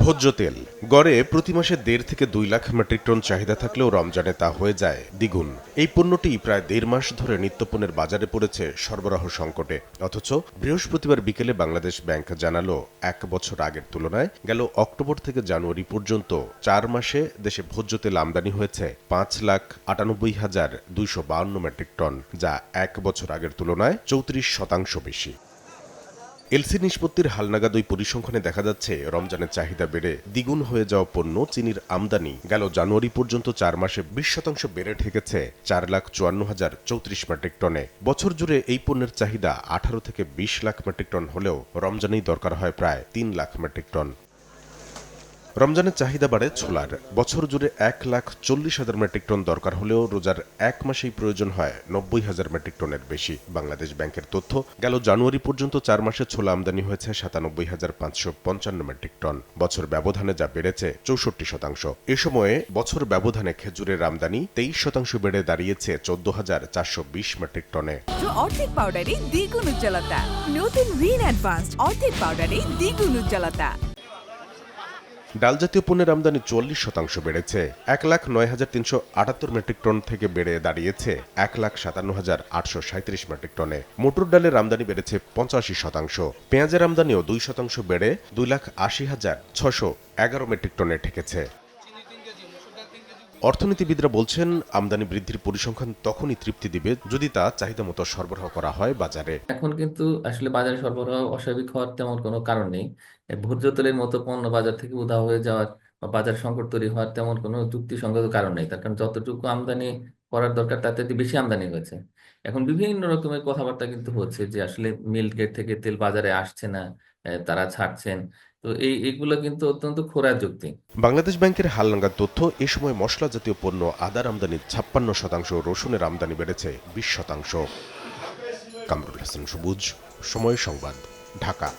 ভোজ্য তেল গড়ে প্রতি মাসে 1.5 থেকে 2 লাখ মেট্রিক টন চাহিদা থাকলেও রমজানে তা হয়ে যায় দ্বিগুণ। এই পণ্যটি প্রায় 1.5 মাস ধরে নিত্যপণ্যের বাজারে পড়েছে সরবরাহ সংকটে। অথচ বৃহস্পতিবার বিকেলে বাংলাদেশ ব্যাংক জানালো 1 বছর আগের তুলনায় গেল অক্টোবর থেকে জানুয়ারি পর্যন্ত 4 মাসে দেশে ভোজ্য তেল আমদানি হয়েছে 5,98,252 মেট্রিক টন, যা 1 বছর আগের তুলনায় 34% বেশি। এলসি নিষ্পত্তির হালনাগাদ ওই পরিসংখ্যানে দেখা যাচ্ছে রমজানের চাহিদা বেড়ে দ্বিগুণ হয়ে যাওয়া পণ্য চিনির আমদানি গেল জানুয়ারি পর্যন্ত 4 মাসে 20% বেড়ে ঠেকেছে 4,54,034 মেট্রিক টনে। বছর জুড়ে এই পণ্যের চাহিদা 18 থেকে 20 লাখ মেট্রিক টন হলেও রমজানেই দরকার হয় প্রায় 3 লাখ মেট্রিক টন। রমজানের চাহিদা বাড়ে ছোলার। বছর জুড়ে 1,40,000 মেট্রিক টন দরকার হলেও রোজার 1 মাসেই প্রয়োজন হয় 90,000 মেট্রিক টনের বেশি। বাংলাদেশ ব্যাংকের তথ্য, গেল জানুয়ারি পর্যন্ত 4 মাসে ছোলা আমদানি হয়েছে 97,555 মেট্রিক টন। বছর ব্যবধানে যা বেড়েছে 64%। এ সময়ে বছর ব্যবধানে খেজুরের আমদানি 23% বেড়ে দাঁড়িয়েছে 14,420 মেট্রিক টনে। অর্ধেক পাউডারে দ্বিগুণ উজ্জ্বলতা। নতুন রিন অ্যাডভান্সড অর্ধেক পাউডারে দ্বিগুণ উজ্জ্বলতা। ডাল জাতীয় পণ্যের আমদানি 40% বেড়েছে, 1,09,378 মেট্রিক টন থেকে বেড়ে দাঁড়িয়েছে 1,57,837 মেট্রিক টনে। মটর ডালের আমদানি বেড়েছে 85%। পেঁয়াজের আমদানিও 2% বেড়ে 2,80,611 মেট্রিক টনে ঠেকেছে। অর্থনীতিবিদরা বলছেন, আমদানি বৃদ্ধির পরিসংখ্যান তখনই তৃপ্তি দিবে যদি তা চাহিদা মতো সরবরাহ করা হয় বাজারে। এখন কিন্তু আসলে বাজারে সরবরাহ অস্বাভাবিক হওয়ার তেমন কোনো কারণ নেই। ভোজ্য তেলের মতো পণ্য বাজার থেকে উধাও হয়ে যাওয়ার বা বাজার সংকট তৈরি হওয়ার তেমন কোনো যুক্তিসঙ্গত কারণ নেই। তার কারণ যতটুকু আমদানি করার দরকার তার থেকে বেশি আমদানি হয়েছে। এখন বিভিন্ন রকমের কথাবার্তা কিন্তু হচ্ছে যে আসলে মিল গেট থেকে তেল বাজারে আসছে না, তারা ছাড়ছেন। তো এইগুলো কিন্তু অত্যন্ত খোঁড়া যুক্তি। বাংলাদেশ ব্যাংকের হালনাগাদ তথ্য, এ সময় মশলা জাতীয় পণ্য আদার আমদানি 56%, রসুনের আমদানি বেড়েছে 20%। কামরুল হাসান সবুজ, সময় সংবাদ, ঢাকা।